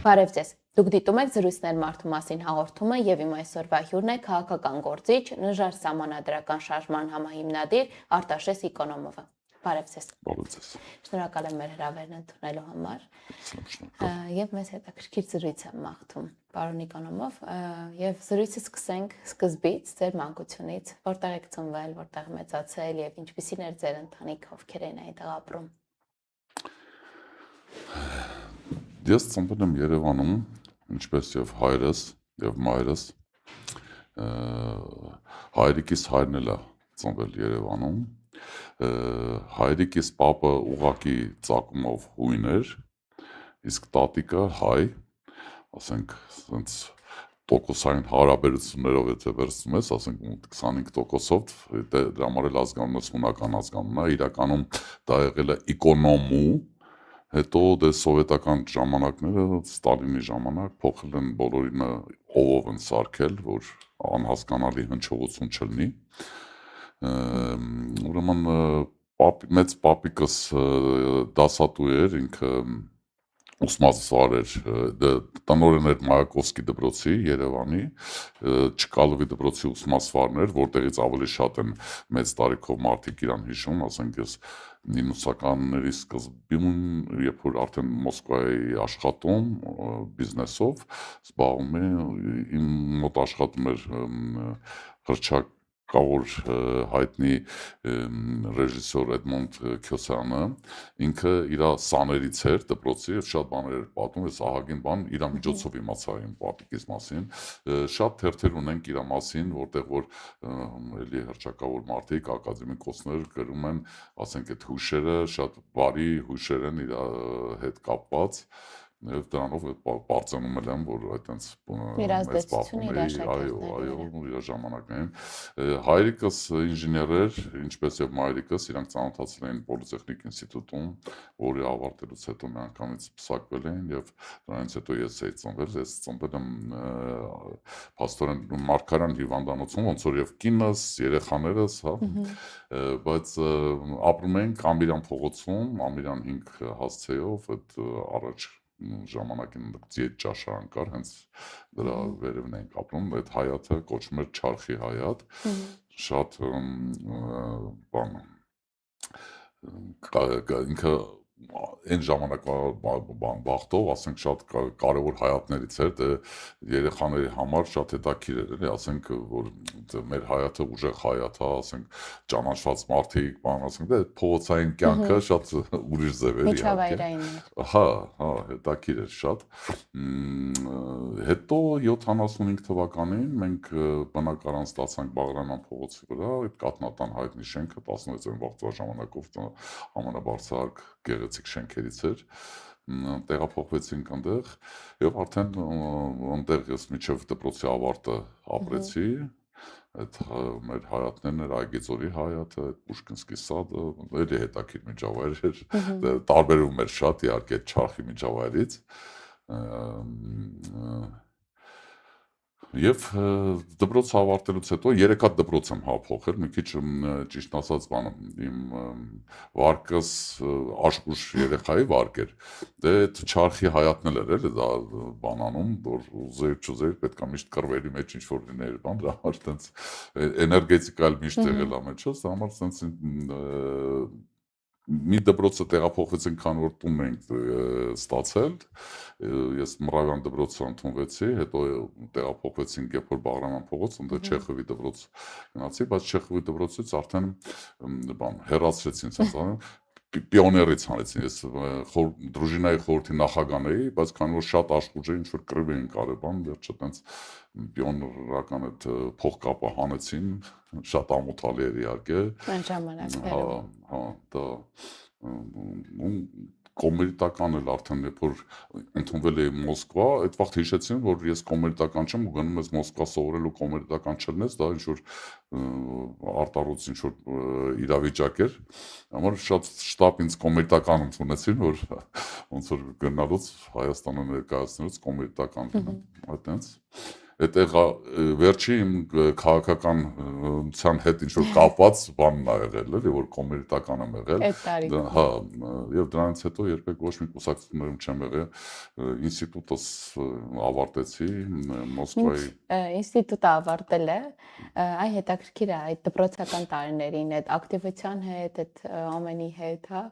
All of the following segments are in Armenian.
Բարև ձեզ։ Դուք դիտում եք զրույցներ մարդու մասին հաղորդումը եւ իմ այսօրվա հյուրն է քաղաքական գործիչ, նժար սահմանադրական շարժման համահիմնադիր Արտաշես Իկոնոմովը։ Բարև ձեզ։ Բարև ձեզ։ Շնորհակալ եմ մեր հրավերն ընդունելու համար։ Եվ մեզ հետաքրքիր զրույց եմ մաղթում, պարոն Իկոնոմով, եւ զրույցը սկսենք սկզբից, ձեր մանկությունից, որտեղ եք ծնվել, որտեղ մեծացել եւ ինչպիսին էր ձեր ընտանիքը, ովքեր էին այդտեղ ապրում։ Ես ծնվել եմ Երևանում, ինչպես եւ հայրս եւ մայրս, հայրիկիս հայրն էլ է ծնվել Երևանում, հայրիկիս պապը ուղակի ծագումով հույն էր, իսկ տատիկը հայ, ասենք, սենց տոկոսային հարաբերություններով եթե վերցնում ես, ասենք 25%-ով, դրա համար էլ ազգանունը հունական ազգանուն է, իրականում դա եղել է Իկոնոմու, հետո դե սովետական ժամանակները, Ստալինի ժամանակ փոխել են բոլորինը ով են սարքել, որ անհասկանալի հնչողություն չլինի։ Ուրեմն մեծ պապիկս դասատու էր, ինքը ուսմասվար էր, տնօրեն էր Մայակովսկի դպրոցի Երևանի, Չկալովի դպրոցի ուսմասվարն էր, որտեղից ավելի շատ են մեծ տարիքով մարդիկ իրան հիշում, ասենք ես 90-ականների սկզբին, երբ որ արդեն Մոսկվայի աշխատում բիզնեսով, զբաղվում է, իմ մոտ աշխատում էր հռչակավոր հայտնի ռեժիսոր Էդմոնդ Քյոսյանը, ինքը իր սաներից էր դպրոցի եւ շատ բաներ էր պատմում, ես ահագին բան իր միջոցով իմացա իմ պապիկիս մասին, շատ թերթեր ունենք իր մասին, որտեղ որ էլի հռչակավոր մարդիկ, ակադեմիկոսներ գրում են, ասենք այդ հուշերը շատ բարի հուշեր են իր հետ կապված, եւ դրանով բարձանում եմ, որ այտենց մեծ բախում էի, այո, իր ժամանակներին։ Հայրիկս ինժեներ էր, ինչպես եւ մայրիկս, իրանք ծանոթացել էին Պոլիտեխնիկ ինստիտուտում, որի ավարտելուց հետո միանգամից պսակվել էին եւ դրանից հետո ես էի ծնվել, ես ծնվել եմ փաստորեն Մարգարյան հիվանդանոցում, ոնց որ եւ կինս, երեխաներս, հա, բայց ապրում ենք Ամիրյան փողոցում, Ամիրյան 5 հասցեով, այդ առաջ ժամանակին ձիետ ճաշարան կար, հենց դրա վերևն ենք ապրում, այդ հայաթը կոչվում էր Չարխի հայաթ, շատ բան, ինքը այն ժամանակվա բախտով, ասենք շատ կարևոր հայաթներից էր, դե երեխաների համար շատ հետաքրքիր էր, էլի, ասենք, որ մեր հայաթը ուժեղ հայաթ է, ասենք, ճանաչված մարդիկ, բան, ասենք, դե փողոցային կյանքը շատ ուրիշ ձև էր, միջավայրային էր։ Հա, հետաքրքիր էր շատ։ Հետո 75 թվականին մենք բնակարան ստացանք Բաղրամյան փողոցի վրա, այդ կաթնատան հայտնի շենքը 16-րդ վաղտվա ժամանակով ամենաբարձրահարկ գեղեցիկ շենքերից էր, տեղափոխվեցինք այնտեղ եւ արդեն այնտեղ ես մինչեւ դպրոցի ավարտը ապրեցի, այդ մեր հայաթներն էր Այգեծորի հայաթը, այդ Պուշկինսկի սադը, էլի հետաքրքիր միջավայր էր, տարբերվում էր շատ իհարկե Չարխի միջավայրից, Եվ դպրոց ավարտելուց հետո 3 հատ դպրոց եմ փոխել, մի քիչ ճիշտ ասած բանը, իմ վարկս աշխուժ երեխայի վարկ էր, դե այդ Չարխի հայաթն էլ էր, դա բանանում, որ ուզեր չուզեր պետք է միշտ կռվերի մեջ ինչ-որ լիներ, բան, դրա համար տենց էներգետիկա էլ միշտ եղել է մեջս, դրա համար տենց մի դպրոցը տեղափոխվեցինք, քան որ տուն ենք ստացել, ես Մռավյան դպրոցը ընդունվեցի, հետո տեղափոխվեցինք երբ որ Բաղրամյան փողոց, ընդ Չեխովի դպրոց գնացի, բայց Չեխովի դպրոցից արդեն բան հեռացրեցին, ասած պիոներից հանեցին, ես դրուժինայի խորհրդի նախագահն էի, բայց քան որ շատ աշխուժ էր, ինչ-որ կռիվ էին կարել, բան, վերջը տենց պիոներական այդ փողկապը հանեցին, շատ ամոթալի էր իհարկե։ Այն ժամանակներում։ Հա, դա կոմերիտական էլ արդեն երբ որ ընդունվել էի Մոսկվա, այդ վաղտ հիշեցին, որ ես կոմերիտական չեմ ու գնում ես Մոսկվա սովորելու կոմերիտական չլնես, դա ինչ-որ արտառոց ինչ-որ իրավիճակ էր, համար շատ շտապ ինձ կոմերիտական ընդունեցին, որ ոնց որ գնալուց Հայաստանը ներկայացնելուց կոմերիտական գնամ, այդտենց։ Այդտեղ վերջի իմ քաղաքականության հետ ինչ-որ կապված բանն ա եղել, էլի, որ կոմերիտական եմ եղել, Այդ տարիքում։ հա, և դրանից հետո երբեք ոչ մի կուսակցություններում չեմ եղել, ինստիտուտս ավարտեցի Մոսկվայի։ Ինստիտուտը ավարտել է, այ հետաքրքիր է այդ դպրոցական տարիներին, այդ ակտիվության հետ, այդ ամենի հետ, հա,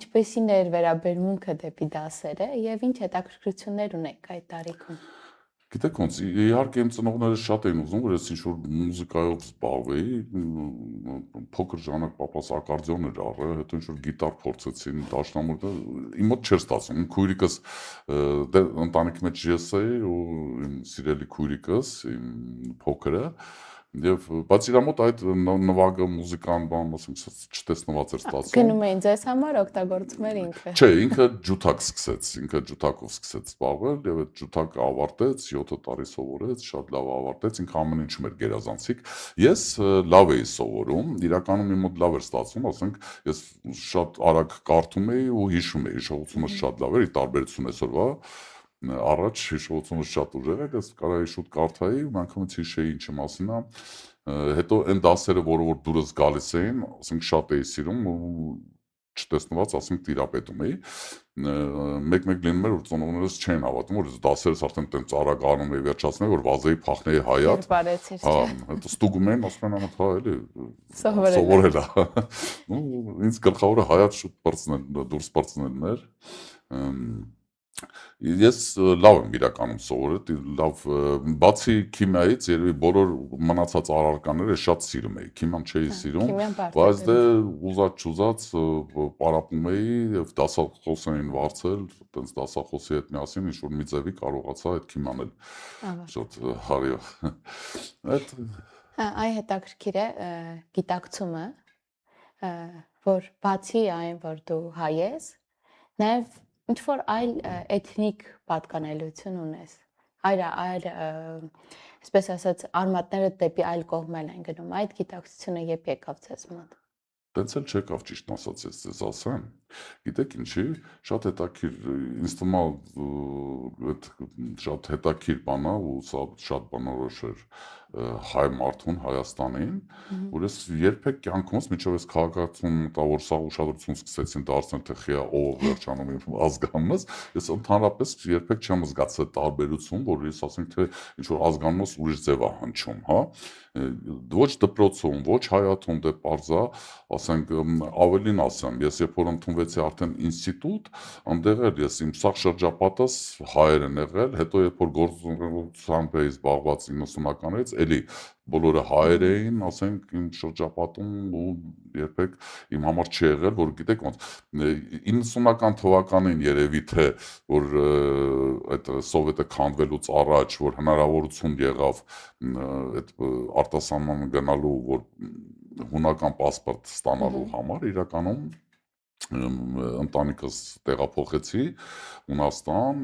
ինչպեսին էր վերաբերմունքը դեպի դասերը եւ ինչ հետաքրքրություններ ունեք այդ տարիքում։ Գիտեք ոնց, իհարկե իմ ծնողները շատ էին ուզում, որ ես ինչ-որ մուզիկայով զբաղվեի, փոքր ժամանակ պապաս ակարդեոն էր առել, հետո ինչ-որ գիտար փորձեցին, դաշնամուրը իմ մոտ չէր ստացվում, իմ քույրիկս դե ընտանիքի մեջ ես էի ու իմ սիրելի քույրիկս, իմ փոքրը, եւ բայց իր մոտ այդ նվագը, մուզիկան, բան, ասենք, չտեսնված էր ստացվում։ Գնում էին ձեզ համար, օգտագործում էր ինքը։ Չէ, ինքը ջութակ սկսեց, ինքը ջութակով սկսեց զբաղվել եւ այդ ջութակը ավարտեց, 7 տարի սովորեց, շատ լավ ավարտեց, ինքը ամեն ինչում էր գերազանցիկ։ Ես լավ էի սովորում, իրականում իմ մոտ լավ էր ստացվում, ասենք, ես շատ արագ կարդում էի ու հիշում էի, հիշողությունս շատ լավ էր, ի տարբերություն այսօրվա, առաջ հիշողությունս շատ ուժեղ էր, ես կարայի շուտ կարդայի ու անգամից հիշեի ինչի մասին է։ Հետո այն դասերը, որ դուրս գալիս էին, ասենք, շատ էի սիրում ու չտեսնված, ասենք, տիրապետում էի, մեկ-մեկ լինում էր, որ ծնողներս չէին հավատում, որ դասերս արդեն տենց արագ անում էի վերջացնել, որ վազեի փախնեի հայատ, Բարեցիր, հա, չէ։ հետո ստուգում էին, ասում են, հա, էլի Սովորել է։ սովորել է։ Ու ինձ գլխավորը հայատ շուտ պրծնել, դուրս պրծնելն էր։ Ես լավ եմ իրականում սովորել, լավ, բացի քիմիայից, երևի բոլոր մնացած առարկաները շատ սիրում էի, քիման չէի սիրում, քիմիան բարդ է բայց դե դեռ։ ուզած չուզած պարապում էի եւ դասախոս էին վարձել, տենց դասախոսի հետ միասին ինչ-որ մի ձևի կարողացա այդ քիման էլ Ավարտ։ շատ հարիվ։ Այդ Այ հետաքրքիր է գիտակցումը, որ բացի այն, որ դու հայ ես, նաև ինչ որ այլ էթնիկ պատկանելություն ունես։ Այլ այսպես ասած արմատները դեպի այլ կողմ են գնում։ Այդ գիտակցությունը երբ եկավ ձեզ մոտ։ տենց էլ չեկավ, ճիշտ ասած, ես ձեզ ասեմ։ Գիտեք ինչի, շատ հետաքրքիր, ինձ թվում է այդ շատ հետաքրքիր բան է ու սա շատ բնորոշ էր հայ մարդուն Հայաստանին, որ ես երբեք կյանքումս միջով ես քաղաքացիություն մտա, որ սա ուշադրություն սկսեցին դարձնել, թե խիա ով վերջանում իմ ազգանունս, ես ընդհանրապես երբեք չեմ զգացել տարբերություն, որ ես ասենք թե ինչ որ ազգանունս ուրիշ ձև է հնչում, հա, ոչ դպրոցում, ոչ հայաթում դե պարզա, ասենք ավելին ասեմ, ես երբ որ ընդունվեցի արդեն ինստիտուտ, այնտեղ էլ ես իմ սաղ շրջապատս հայեր են եղել, հետո երբ որ գործունեությամբ էի զբաղված 90-ականներից, էլի բոլորը հայեր էին, ասենք իմ շրջապատում ու երբեք իմ համար չի եղել, որ գիտեք ոնց 90-ական թվականին երևի թե որ այդ սովետը քանդվելուց առաջ, որ հնարավորություն եղավ այդ արտասահման գնալու, որ հունական պասպորտ ստանալու համար, իրականում ընտանիքս տեղափոխեցի Հունաստան,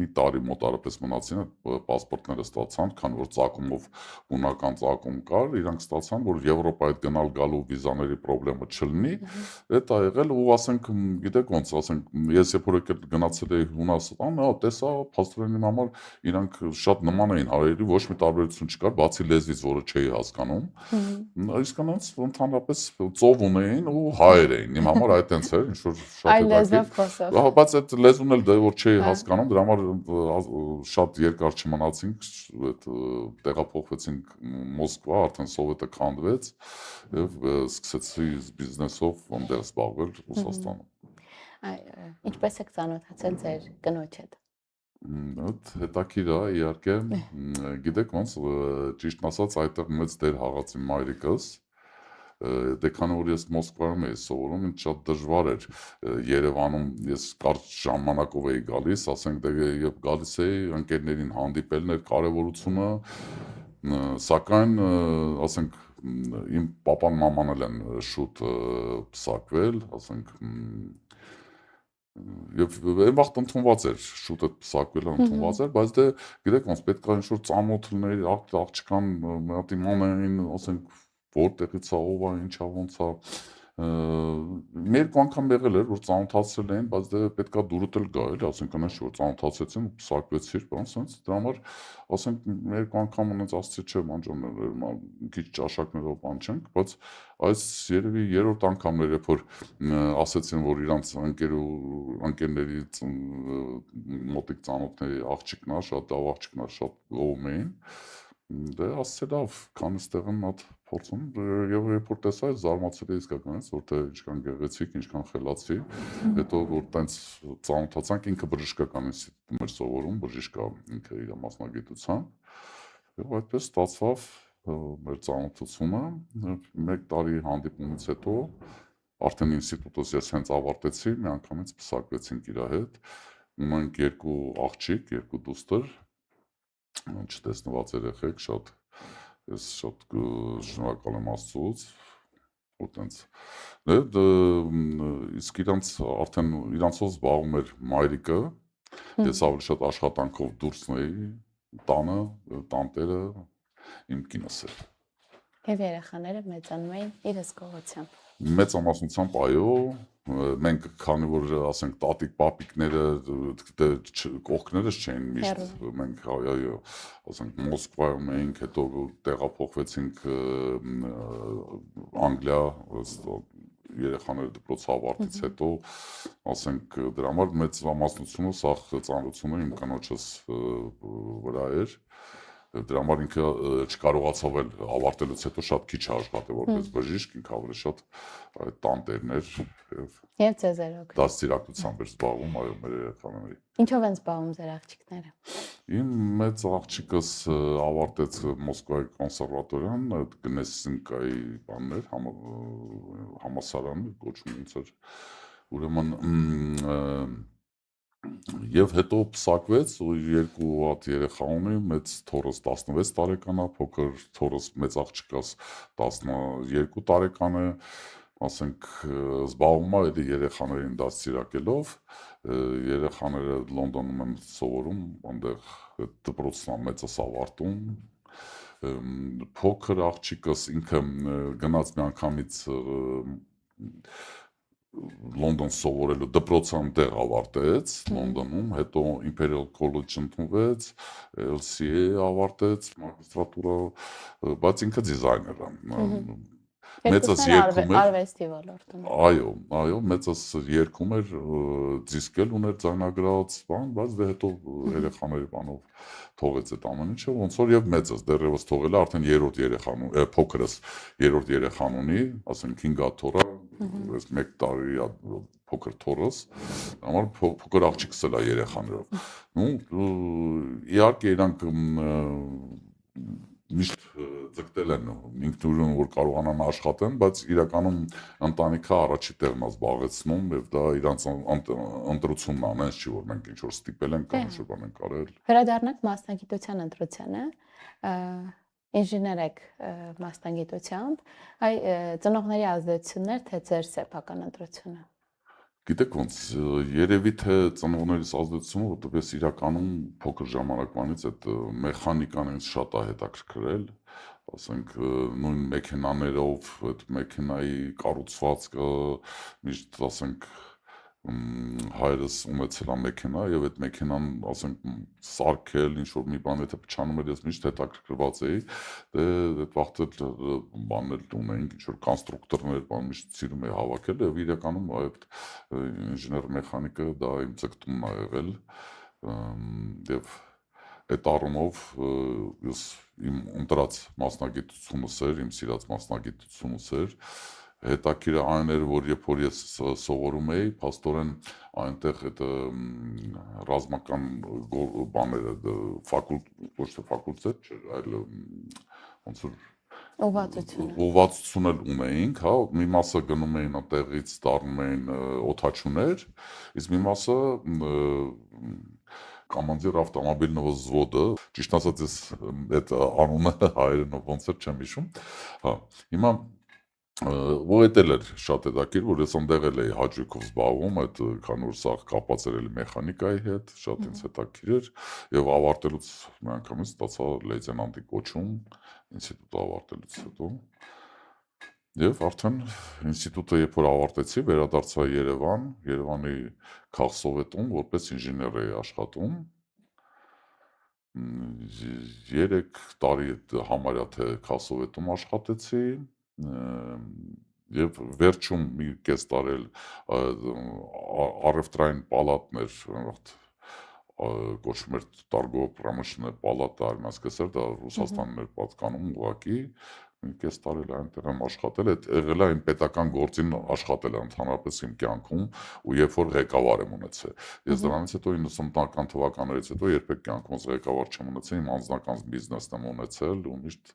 մի տարի մոտարապես մնացին, այդ պասպորտները ստացան, քանի որ ծագումով հունական ծագում կար, իրանք ստացան, որ Եվրոպայից գնալ գալու վիզաների խնդրեմը չլինի, այդ ա եղել ու ասենք, գիտեք ոնց, ասենք, ես երբ որ գնացել էի Հունաստան, հա, տեսա, փաստորեն իմ համար իրանք շատ նման էին հայերի, ոչ մի տարբերություն չկար, բացի լեզվից, որը չէի հասկանում, իսկ նրանց ընդհանրապես ծով ունեին ու հայեր էին, իմ համար այդ տենց էր, ինչ որ շատ Այլ լեզվով խոսող։ հետաքրքիր, բայց այդ լեզուն էլ դե որ չէի հասկանում, դրա համար շատ երկար չմնացինք, այդ տեղափոխվեցինք Մոսկվա, արդեն սովետը քանդվեց եւ սկսեցի բիզնեսով այնտեղ զբաղվել Ռուսաստանում։ Ինչպես եք ծանոթացել ձեր կնոջ հետ։ Այդ հետաքրքիր է, իհարկե, գիտեք ոնց, ճիշտն ասած, այդտեղ մեծ դեր հաղաց իմ մայրիկս, դե քանի որ ես Մոսկվայում էի սովորում, ինձ շատ դժվար էր Երևանում, ես կարճ ժամանակով էի գալիս, ասենք դե երբ գալիս էի, ընկերներին հանդիպելն էր կարևորությունը, սակայն ասենք իմ պապան մաման էլ են շուտ փսակվել, ասենք եւ այն վաղտ ընդունված էր, շուտ այդ փսակվելը ընդունված էր, բայց դե գիտեք ոնց պետք է ինչ-որ ծանոթ լիներ, աղջկան մի հատ իմանային, ասենք որտեղից է, ով է, ինչա, ոնց է, Երկու անգամ եղել էր, որ ծանոթացել էին, բայց դե պետքա դուրդ էլ գա, էլի, ասենք այնպես չէ, որ ծանոթացեցին ու պսակվեցիր, բան սենց, դրա համար ասենք երկու անգամ ունենց ասցի չէ, մանջաններ, քիչ ճաշակներով բան չենք, բայց այս երևի երրորդ անգամն էր, երբ որ ասեցին, որ իրանց ընկերների մոտիկ ծանոթների աղջիկն է, շատ լավ աղջիկն է, շատ ողում էին, դե ասցի լավ, քանի ստեղ եմ հատ փորձում եւ երբ որ տեսա զարմացել էի իսկականից որ թե ինչքան գեղեցիկ, ինչքան խելացի, հետո որ տենց ծանոթացանք ինքը բժշկական ինստիտուտում էր սովորում, բժիշկ է ինքը իր մասնագիտությամբ եւ այդպես ստացավ մեր ծանոթությունը 1 տարի հանդիպումից հետո արդեն ինստիտուտս ես հենց ավարտեցի, մի անգամից պսակվեցինք իր հետ, ունենք 2 աղջիկ, 2 դուստր, չտեսնված երեխեք, ես շատ շնորհակալ եմ Աստծուց, որ տենց իսկ արդեն իրանցով զբաղվում էր մայրիկը, ես ավելի շատ աշխատանքով դուրսն էի, տանը, տանտերը, իմ կինս էր։ Եվ երեխաները մեծանում էին իր հսկողությամբ։ Մեծամասնությամբ այո, մենք քանի որ ասենք տատիկ պապիկները կողքներս չէին միշտ մենք այո ասենք Մոսկվայում էինք, հետո տեղափոխվեցինք Անգլիա երեխաները դպրոց ավարտից հետո ասենք դրա համար մեծամասնությունը սա ծանոթությունը իմ կնոջս վրա էր դրա համար ինքը չկարողացավ էլ ավարտելուց հետո շատ քիչ աշխատել որպես բժիշկ, ինքը ավելի շատ տանտերներ եւ ձեզեր օգնել։ Դաստիարակությամբ էր զբաղվում, այո, մեր երեխաների։ Ինչով են զբաղվում ձեր աղջիկները։ Իմ մեծ աղջիկս ավարտեց Մոսկվայի կոնսերվատորիան, Գնեսինկայի բաններ, համալսարանը կոչվում էր։ Ուրեմն Եվ հետո պսակվեց ու 2 հատ երեխա ունի, մեծ թորս 16 տարեկան է, փոքր թորս մեծ աղջիկս 12 տարեկան է, ասենք զբաղվում է էլի երեխաներին դաստիարակելով, երեխաները Լոնդոնում են սովորում, այնտեղ դպրոցն է մեծս ավարտում, փոքր աղջիկս ինքը գնաց մի անգամից Լոնդոն սովորելու դպրոցը այնտեղ ավարտեց Լոնդոնում, հետո Imperial College ընդունվեց, LCA ավարտեց, մագիստրատուրա, բայց ինքը դիզայներ է։ Մեծս երգում էր արվեստի ոլորտում։ Այո, մեծս երգում էր, դիսկել ուներ ձայնագրած, բայց դե հետո երեխաների բանով թողեց այդ ամեն ինչը, ոնց որ եւ մեծս դեռևս թողել է արդեն 3-րդ երեխան, փոքրս 3-րդ երեխան ունի, ասենք 5 հատ թոռ ես 1 տարի փոքր թորս, համար փոքր աղջիկս էլ է երեխաներով։ Իհարկե իրանք միշտ ձգտել են ինքնուրույն որ կարողանան աշխատեն, բայց իրականում ընտանիքը առաջի տեղն է զբաղեցնում եւ դա իրանց ընտրությունն է, այնպես չի որ մենք ինչ որ ստիպել ենք կամ ինչ որ բան ենք արել։ Վերադառնանք մասնագիտության ընտրությանը, ինժեներ եք մասնագիտությամբ, այ ծնողների ազդեցություններ թե ձեր սեփական ընտրությունը։ Գիտեք ոնց, երևի թե ծնողներիս ազդեցությունը, որտեղ ես իրականում փոքր ժամանակվանից այդ մեխանիկան ինձ շատ է հետաքրքրել, ասենք նույն մեքենաներով, այդ մեքենայի կառուցվածքը, միշտ ասենք հայրս ունեցել է մեքենա եւ այդ մեքենան ասենք սարքել ինչ որ մի բան եթե փչանում էր ես միշտ հետաքրքրված էի դե այդ վաղտել բաներ ունեինք ինչ որ կոնստրուկտորներ բան միշտ սիրում էի հավաքել եւ իրականում այդ ինժեներ մեխանիկը դա իմ ցկտումն ա եղել եւ այդ առումով ես իմ ընտրած մասնագիտությունս էր իմ սիրած մասնագիտությունս էր հետաքրքիրը այն էր որ երբ որ ես սովորում էի փաստորեն այնտեղ այդ ռազմական բաները ոչ թե ֆակուլտետ չէր այլ ոնց որ ուղղվածություն էլ ունեինք հա մի մասը գնում էին այդտեղից դառնում էին օթաչուներ իսկ մի մասը Կոմանդիր ավտոմոբիլного взвода, ճիշտ ասած ես այդ անունը հայերենով ոնց էր չեմ հիշում հա հիմա Որ էլ էր շատ հետաքրքիր, որ ես այնտեղ էլ էի հաճույքով զբաղվում, այդ քանի որ սա կապված էր մեխանիկայի հետ, շատ ինձ հետաքրքիր էր եւ ավարտելուց մի անգամից ստացա լեյտենանտի կոչում ինստիտուտ ավարտելուց հետո Եվ արդեն ինստիտուտը երբ որ ավարտեցի, վերադարձա Երևան, Երևանի քաղսովետում, որպես ինժեներ էի աշխատում։ 3 տարի համարյա թե քաղսովետում աշխատեցի, եւ վերջում մի կես տարի առևտրային պալատներ, կոչվում էր торгово-промышленная պալատա, արմասկեսեր, դա Ռուսաստանն էր պատկանում ուղղակի, մի կես տարի այնտեղ եմ աշխատել, այդ եղել է այն պետական գործին աշխատել ընդհանրապես իմ կյանքում ու երբ որ ղեկավար եմ ունեցել։ Ես դրանից հետո 90-ական թվականներից հետո երբեք կյանքումս ղեկավար չեմ ունեցել, իմ անձնական բիզնեսն եմ ունեցել ու միշտ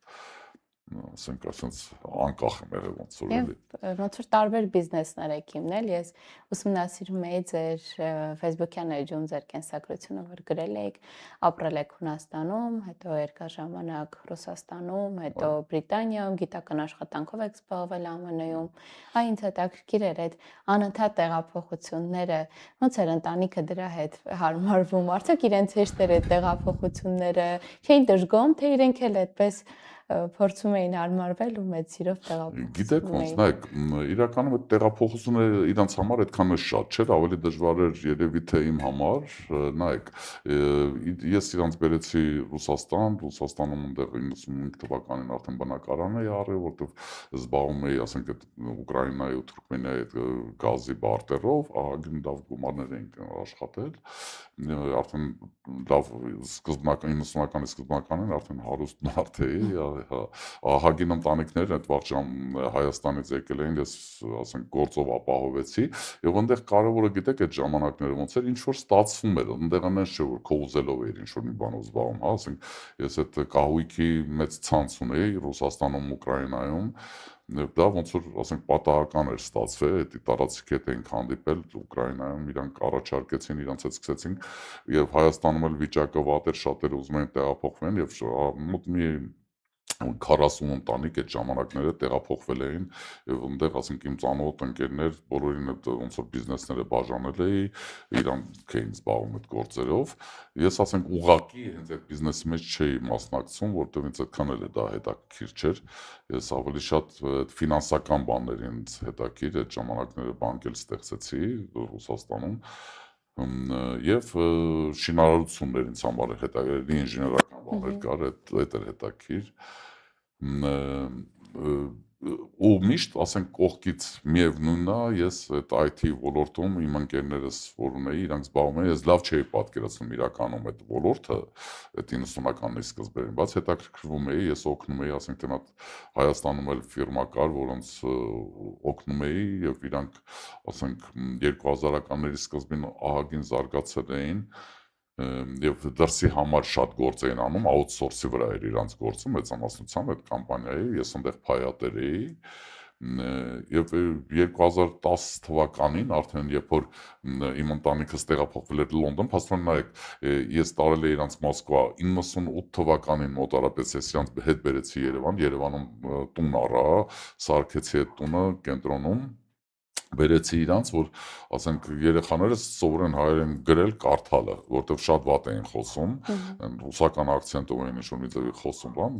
ասենք ասենց անկախ եմ եղել ոնց որ էլի։ Ոնց որ տարբեր բիզնեսներ եք հիմնել, ես ուսումնասիրում էի ձեր Facebook-յան էջում ձեր կենսագրությունը, որ գրել եք, ապրել եք Հունաստանում, հետո երկար ժամանակ Ռուսաստանում, հետո Բրիտանիայում, գիտական աշխատանքով եք զբաղվել ԱՄՆ-ում։ Այ ինձ հետաքրքիր էր այդ անընդհատ տեղափոխությունները, ոնց էր ընտանիքը դրա հետ հարմարվում, արդյոք իրենց հեշտ էր այդ տեղափոխությունները, չէին դժգոհում, թե իրենք էլ այդպես փորձում էին հարմարվել ու մեծ սիրով տեղափոխվում։ Գիտեք ոնց, նայեք, իրականում այդ տեղափոխությունները իրանց համար այդքան էլ շատ չէր, ավելի դժվար էր երևի թե իմ համար, նայեք, ես իրանց բերեցի Ռուսաստան, Ռուսաստանում այնտեղ 95 թվականին արդեն բնակարան էի առել, որտեղ զբաղվում էի, ասենք այդ Ուկրաինայի ու Թուրքմենիայի այդ գազի բարտերով, ահագին լավ գումարներ էինք աշխատել, արդեն լավ սկզբնական 90-ականի սկզբնականին արդեն հարուստ մարդ էի, ահագին ընտանիքներ այդ վաղճան Հայաստանից եկել էին, ես ասենք գործով ապահովեցի, եւ այնտեղ կարևորը գիտեք այդ ժամանակները ոնց էր, ինչ որ ստացվում էր, այնտեղ անեն չէ որ քո ուզելով էր ինչ որ մի բանով զբաղվում, հա, ասենք ես այդ կահույքի մեծ ցանց ունեի Ռուսաստանում, Ուկրաինայում, դա ոնց որ ասենք պատահական էր ստացվել, այդ տարածքի հետ էինք հանդիպել Ուկրաինայում, իրանք առաջարկեցին, իրանց հետ սկսեցինք եւ Հայաստանում էլ վիճակը վատ էր, շատերը ուզում էին տեղափոխվեն եւ մոտ մի 40 ընտանիք այդ ժամանակները տեղափոխվել էին եւ այնտեղ ասենք իմ ծանոթ ընկերներ բոլորին այդ ոնց որ բիզնեսները բաժանել էի, իրանք էին զբաղվում այդ գործերով։ Ես ասենք ուղակի հենց այդ բիզնեսի մեջ չէի մասնակցում, որտեղ ինձ այդքան էլ դա հետաքրքիր չէր։ Ես ավելի շատ ֆինանսական բաներ ինձ հետաքրքիր, այդ ժամանակները բանկ էլ ստեղծեցի Ռուսաստանում եւ շինարարություններ ինձ համար հետաքրքիր, ինժեներական բաներ կար, այդ էր հետաքրքիր ու միշտ ասենք կողքից միևնույնն է, ես այդ IT ոլորտում իմ ընկերներս որ ունեի, իրանք զբաղվում էին, ես լավ չէի պատկերացնում իրականում այդ ոլորտը, այդ 90-ականների սկզբերին, բայց հետաքրքրվում էի, ես օգնում էի, ասենք թե Հայաստանում էլ ֆիրմա կար, որոնց օգնում էի եւ իրանք ասենք 2000-ականների սկզբին ահագին զարգացել էին եւ դրսի համար շատ գործ էին անում, outsource-ի վրա էր իրանց գործը մեծամասնությամբ այդ կամպանիայի, ես այնտեղ փայատեր էի եւ 2010 թվականին արդեն երբ որ իմ ընտանիքս տեղափոխվել էր Լոնդոն, փաստորեն նայեք, ես տարել էի իրանց Մոսկվա 98 թվականին մոտարապես ես իրանց հետ բերեցի Երևան, Երևանում տուն առա, սարքեցի այդ տունը կենտրոնում բերեցի իրանց, որ ասենք երեխաները սովորեն հայերեն գրել կարդալը, որտեղ շատ վատ էին խոսում, ռուսական акցենտով էին ինչ-որ մի ձևի խոսում, բան,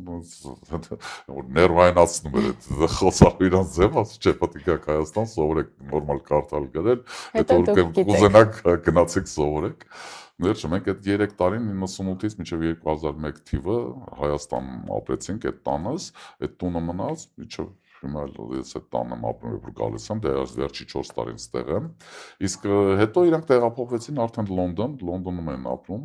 որ ներվայնացնում էր այդ խոսալու իրանց ձև, ասում չէ, պետք է գաք Հայաստան, սովորեք նորմալ կարդալ գրել, հետո կուզենաք գնացեք սովորեք։ Վերջը մենք այդ 3 տարին 98-ից մինչև 2001 թիվը Հայաստան ապրեցինք այդ տանս, այդ տունը մնաց, մինչև հիմա ես այդ տանն եմ ապրում, երբ որ գալիս եմ, դե վերջի 4 տարին ստեղ եմ։ Իսկ հետո իրանք տեղափոխվեցին արդեն Լոնդոն, Լոնդոնում են ապրում։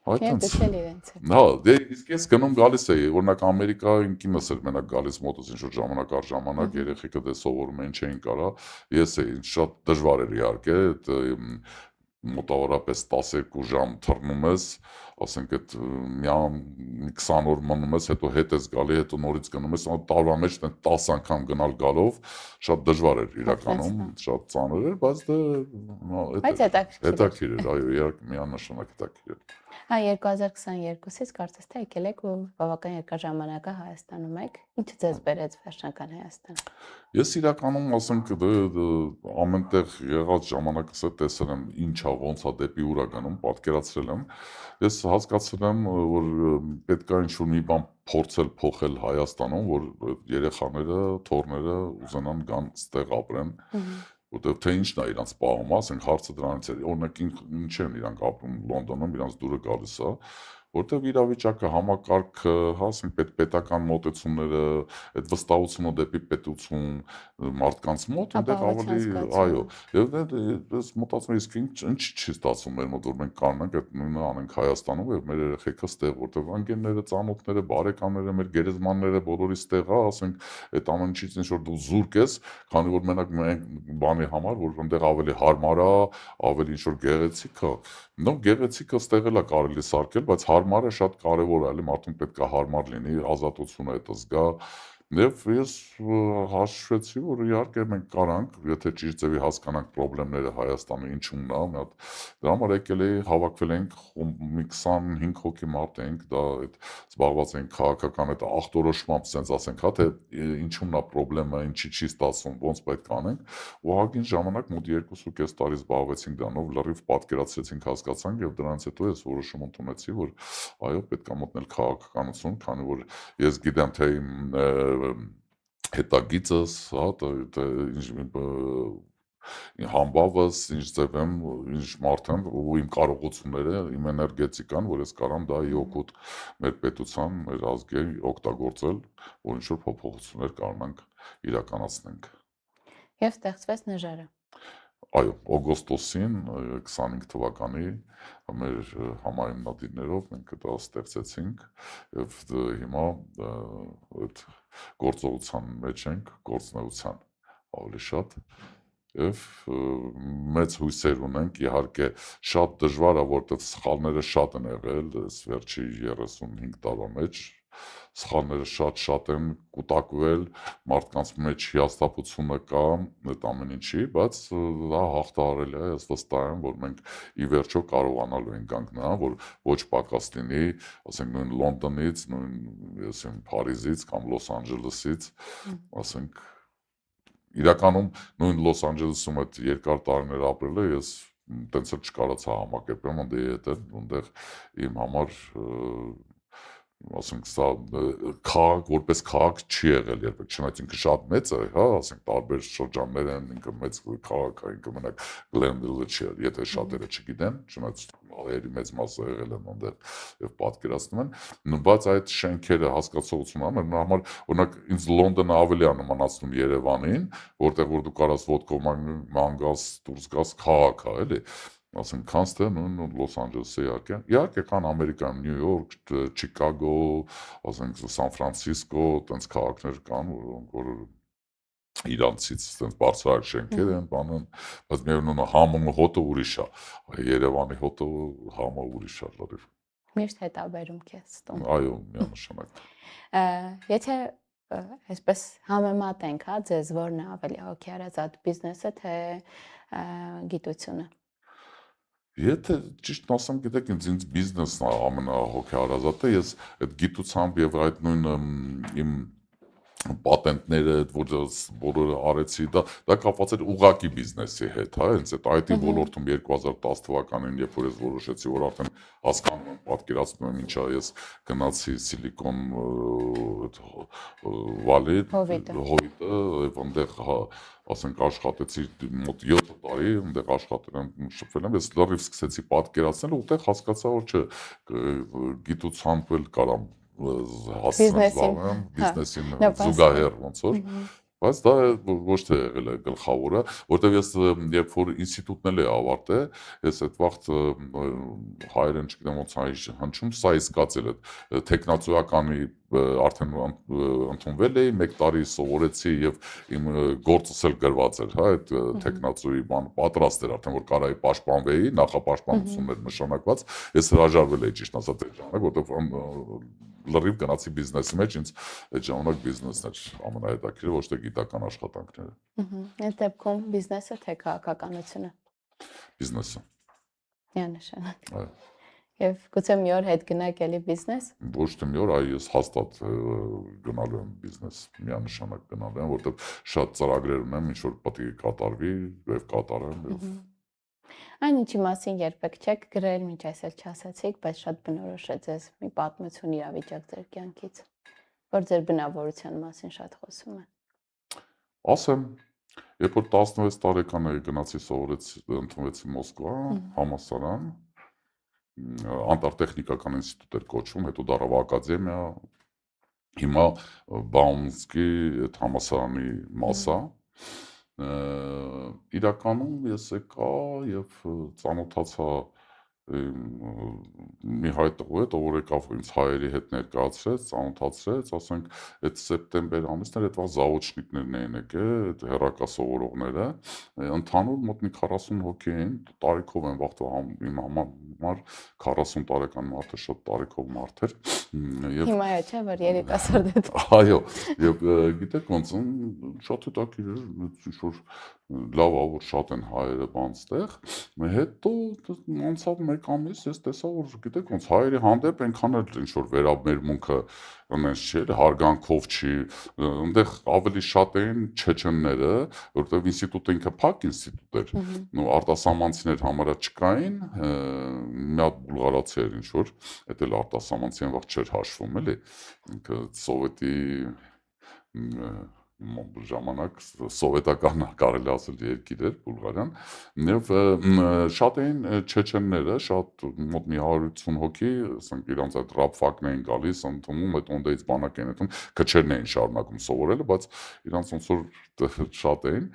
Այդտենց։ Հա, դե իսկ ես գնում գալիս էի, օրինակ Ամերիկա իմ կինս էր մենակ գալիս մոտս ինչ որ ժամանակ առ ժամանակ, երեխեքը դե սովորում էին, չէին կարա։ Ես էի, շատ դժվար էր իհարկե, մոտավորապես 12 ժամ թռնում ես, ասենք այդ մի 20 օր մնում ես, հետո հետ ես գալի, հետո նորից գնում ես, տարվա մեջ 10 անգամ գնալ գալով, շատ դժվար էր իրականում, շատ ծանր էր, բայց դե հետաքրքիր էր, այո, իհարկե միանշանակ հետաքրքիր էր։ Հա 2022-ից կարծես թե եկել եք ու բավական երկար ժամանակա Հայաստանում եք։ Ինչը ձեզ բերեց վերջնական Հայաստան։ Ես իրականում ասենք ամենտեղ եղած ժամանակս է տեսել եմ ինչա ոնց է դեպի ուր է գնում, պատկերացրել եմ։ Ես հասկացել եմ, որ պետք է ինչ-որ մի բան փորձել փոխել Հայաստանում, որ երեխաները, թոռները ուզենան գան ստեղ ապրեն, որտեղ թե ինչն է իրանց պահում, ասենք հարցը դրանից է, օրինակ ինչ են իրանք ապրում Լոնդոնում, իրանց դուրը գալիս է, որտեղ իրավիճակը համակարգը, հա, ասենք պետական մոտեցումները, այդ վստահությունը դեպի պետություն մարդկանց մոտ, այնտեղ ավելի, այո, եւ ես մտածում եմ, իսկ ինչ չի ստացվում մեր մոտ, որ մենք կանենք այդ նույնը անենք Հայաստանում եւ մեր երեխեքը ստեղ, որտեղ անգենները, ծանոթները, բարեկամները, մեր գերեզմանները բոլորի ստեղ է, ասենք այդ ամեն ինչից ինչ որ դու զուրկ ես, քանի որ մենակ բանի համար, որ այնտեղ ավելի հարմար է, ավելի ինչ որ գեղեցիկ է, նո գեղեցիկը ստեղ էլ է կարելի սարքել, բայց հարմարը շատ կարևոր է, էլի մարդուն պետք է հարմար լինի, ազատությունը հետը զգա, եւ ես հաշվեցի, որ իհարկե մենք կարանք, եթե ճիշտ ձևի հասկանանք խնդիրները Հայաստանի ինչումն է, մի հատ դրա համար եկել էի, հավաքվել ենք մի 25 հոգի մարդ ենք, դա այդ զբաղված ենք քաղաքական այդ ախտորոշմամբ, sense ասենք, հա, թե ինչումն է խնդրեմը, ինչի չի ստացվում, ոնց պետք է անենք, ու ահագին ժամանակ մոտ 2.5 տարի զբաղվեցինք դրանով, լրիվ պատկերացրեցինք, հասկացանք եւ դրանից հետո ես որոշում ընդունեցի, որ այո, պետք է մտնել քաղաքականություն, քանի որ ես գիտեմ, թե հետագիծս, հա, համբավս, ինչ ձև եմ, ինչ մարդ եմ, ու իմ կարողությունները, իմ էներգետիկան, որ ես կարամ դա օգուտ մեր պետության, մեր ազգի օգտագործել, որ ինչ-որ փոփոխություններ կարողանանք իրականացնենք։ Եվ ստեղծվեց նժարը։ Այո, օգոստոսին 25 թվականի մեր համայնքներով մենք դա ստեղծեցինք եւ հիմա այդ գործողության մեջ ենք, գործնեության ավելի շատ եւ մեծ հույսեր ունենք, իհարկե շատ դժվար է, որտեղ սխալները շատ են եղել այս վերջի 35 տարվա մեջ, սխալները շատ են կուտակվել, մարդկանց մեջ հիասթափությունը կա այդ ամեն ինչի, բայց դա հաղթահարելի է, ես վստահ եմ, որ մենք ի վերջո կարողանալու ենք գանք նրան, որ ոչ պակաս լինի, ասենք նույն Լոնդոնից, նույն ասեմ Փարիզից կամ Լոս Անջելեսից, ասենք իրականում նույն Լոս Անջելեսում այդ երկար տարիներ ապրելը ես տենց էլ չկարողացա համակերպեմ ընդդեմ հետ, այնտեղ իմ համար ասենք սա քաղաք որպես քաղաք չի եղել երբեք, չնայած ինքը շատ մեծ է, հա, ասենք տարբեր շրջաններ են, ինքը մեծ քաղաք է, ինքը մենակ Գլենդվիլը չի, եթե շատերը չգիտեն, չնայած հայերի մեծ մասը եղել են այնտեղ եւ պատկերացնում են, բայց այդ շենքերը հասկացողությունը նրա համար օրինակ ինձ Լոնդոնը ավելի է նմանացնում Երևանին, որտեղ որ դու կարաս ոդկով ման գաս, դուրս գաս քաղաք է, էլի ասենք քանց թե նույն Լոս Անջելեսը իհարկե կան Ամերիկայում Նյու Յորք, Չիկագո, ասենք Սան Ֆրանցիսկո, տենց քաղաքներ կան, որ իրանցից տենց բարձրահարկ շենքեր են, բանն, բայց միևնույն է համը հոտը ուրիշ է, Երևանի հոտը համը ուրիշ է լրիվ։ Միշտ հետաբերում քեզ տուն։ Այո, միանշանակ։ Եթե այսպես համեմատենք, հա, ձեզ որն է ավելի հոգեարազատ բիզնեսը, թե գիտությունը։ Եթե ճիշտ ասեմ, գիտեք, ինձ բիզնեսն է ամենահոգեարազատը, ես այդ գիտությամբ եւ այդ նույն իմ պատենտները, որ բոլորը արեցի, դա կապված էր ուղղակի բիզնեսի հետ, հա, հենց այդ IT ոլորտում 2010 թվականին, երբ որ ես որոշեցի, որ արդեն հասկանում եմ, պատկերացնում եմ ինչա, ես գնացի Սիլիկոն Վալի, հովիտը, եւ այնտեղ ասենք աշխատեցի մոտ 7 տարի, այնտեղ աշխատել եմ, շփվել եմ, ես լրիվ սկսեցի պատկերացնել ու այդտեղ հասկացա, որ չէ, գիտությամբ էլ կարամ հասցնեմ բիզնեսին զուգահեռ ոնց որ, բայց դա ոչ թե եղել է գլխավորը, որտեղ ես երբ որ ինստիտուտն էլ ավարտել, ես այդ վաղ հայերեն չգիտեմ ոնց է հնչում, սա իսկացել է տեխնացուականի արդեն ընդունվել էի, 1 տարի սովորեցի եւ իմ գործս էլ գրված էր, հա, այդ տեխնացուի բան պատրաստ էր արդեն որ կարայի պաշտպանվեի, նախապաշտպանություն էր նշանակված, ես հրաժարվել էի ճիշտ ասած այդ ժամանակ, որտեղ լրիվ գնացի բիզնեսի մեջ, ինձ այդ ժամանակ բիզնեսն էր ամենահետաքրքիրը, ոչ թե գիտական աշխատանքները։ Այդ դեպքում բիզնեսը թե քաղաքականությունը։ Բիզնեսը։ Միանշանակ։ Այո։ Եվ գուցե մի օր հետ գնաք էլի բիզնես։ Ոչ թե մի օր, այ ես հաստատ գնալու եմ բիզնես, միանշանակ գնալու եմ, որովհետև շատ ծրագրեր ունեմ, ինչ որ պետք է կատարվի, եւ կատարեմ եւ Այն ինչի մասին երբեք չեք գրել, մինչ այսօր չասացիք, բայց շատ բնորոշ է ձեզ մի պատմություն իրավիճակ ձեր կյանքից, որ ձեր բնավորության մասին շատ խոսում է։ ասեմ, երբ որ 16 տարեկան էի գնացի ընդունվեցի Մոսկվա, համալսարան, Անտարտեխնիկական ինստիտուտ էր կոչվում, հետո դառավ ակադեմիա, հիմա Բաումսկի այդ համալսարանի մասա, իրականում ես եկա եւ ծանոթացա մի հայ տղու հետ, ով եկավ ինձ հայերի հետ ներկայացրեց, ծանոթացրեց, ասենք այդ սեպտեմբեր ամիսներ այդ վաղ զաուչնիկներն էին եկել, այդ հեռակա սովորողները, ընդհանուր մոտ մի 40 հոգի էին, տարիքով են վաղ իմ համար 40 տարեկան մարդը շատ տարիքով մարդ էր եւ Հիմա է չէ, որ երիտասարդ է։ այո, եւ գիտեք ոնց շատ հետաքրքիր էր, ինչ որ լավ ա որ շատ են հայերը բանստեղ, հետո անցավ մեկ ամիս, ես տեսա որ գիտեք ոնց հայերի հանդեպ այնքան էլ ինչ որ վերաբերմունքը այնպես չէ, հարգանքով չի, այնտեղ ավելի շատ էին չեչենները, որովհետեւ ինստիտուտը ինքը փակ ինստիտուտ էր, ու արտասահմանցիներ համարյա չկային, մի հատ բուլղարացի էր ինչ որ, դա էլ արտասահմանցի վաղ չէր հաշվում, էլի, ինքը սովետի ժամանակ սովետական կարելի ասել երկիր էր Բուլղարիան եւ շատ էին չեչենները շատ մոտ մի 150 հոգի ասենք իրանց այդ ռաբֆակն էին գալիս ընդունում այդ ոնդեից բանակ էին ընդունում քչերն էին շարունակում սովորելը բայց իրանց ոնց որ շատ էին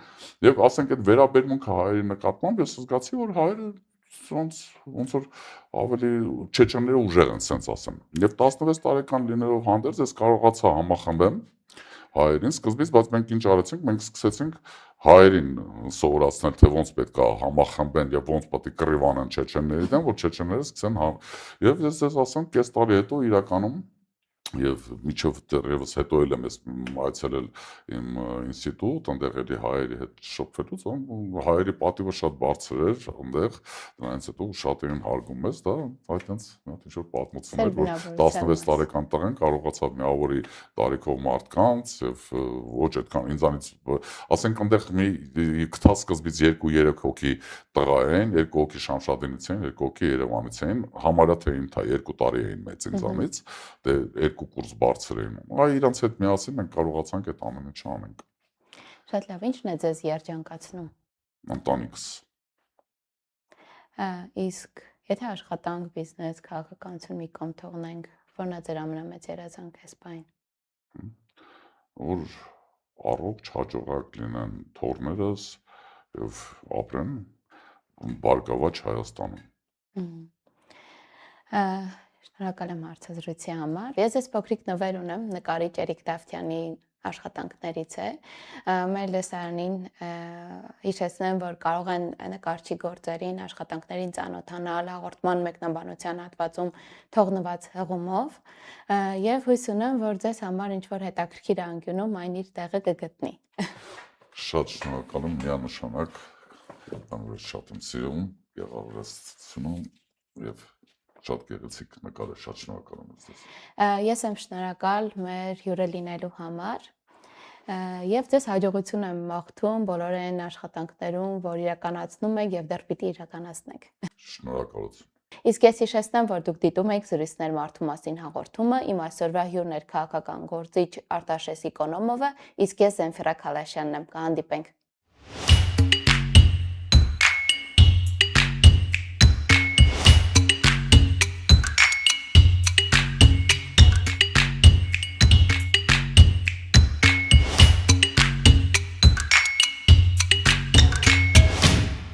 եւ ասենք այդ վերաբերմունքը հայերի նկատմամբ ես զգացի որ հայերը ոնց որ ավելի չեչենները ուժեղ են sense ասեմ եւ 16 տարեկան լինելով հանդերձ ես կարողացա համախմբեմ հայերին սկզբից, բայց մենք ինչ արեցինք, մենք սկսեցինք հայերին սովորացնել, թե ոնց պետք է համախմբեն եւ ոնց պետք է կռիվ անեն չեչենների դեմ, որ չեչենները սկսեն եւ ես ձեզ ասեմ, կես տարի հետո իրականում եւ միջով դեռևս հետո էլ եմ այցելել իմ ինստիտուտ, այնտեղ էլի հայերի հետ շփվելուց, հայերի պատիվը շատ բարձր էր, այնտեղ դրանից հետո շատ էին հարգում ես, դա այդտենց ինչ որ պատմություն էր, որ 16 տարեկան տղեն կարողացավ մի ավորի տարիքով մարդկանց եւ ոչ այդքան ինձանից ասենք այնտեղ մի գտած սկզբից 2-3 հոգի տղա էին, 2 հոգի Շամշադինից էին, 2 հոգի Երևանից էին, համարյա թե ինձ 2 տարի էին մեծ ինձանից, դե 2 կուրս բարձր էին։ Այ իրանց հետ միասին մենք կարողացանք այդ ամենը չանենք։ Շատ լավ, ի՞նչն է ձեզ երջանկացնում։ Ընտանիքս։ Իսկ եթե աշխատանք, բիզնես, քաղաքականություն մի կողմ թողնենք, որն է ձեր ամենամեծ երազանքը այս պահին։ Որ առողջ հաջողակ լինեն թորներս եւ ապրեն բարգավաճ Հայաստանում։ Շնորհակալ եմ հարցազրույցի համար։ Ես այս փոքրիկ նվեր ունեմ նկարիչ Էրիկ Դավթյանի աշխատանքներից է։ Մեր լսարանին հիշեցնեմ, որ կարող են նկարչի գործերին, աշխատանքներին ծանոթանալ հաղորդման մեկնաբանության հատվածում թողնված հղումով եւ հույս ունեմ, որ ձեզ համար ինչ-որ հետաքրքիր անկյունում այն իր տեղը կգտնի։ Շատ շնորհակալ եմ, միանշանակ, շատ եմ սիրում, գեղարվեստությունում եւ շատ գեղեցիկ նկար է, շատ շնորհակալ եմ ձեզ։ Ես եմ շնորհակալ մեր հյուրը լինելու համար եւ ձեզ հաջողություն եմ մաղթում բոլոր այն աշխատանքներում, որ իրականացնում եք եւ դեռ պիտի իրականացնեք։ Շնորհակալություն։ Իսկ ես հիշեցնեմ, որ դուք դիտում եք Զրույցներ մարդու մասին հաղորդումը, իմ այսօրվա հյուրն էր քաղաքական գործիչ Արտաշես Իկոնոմովը, իսկ ես Զենֆիրա Քալաշյանն եմ, կհանդիպենք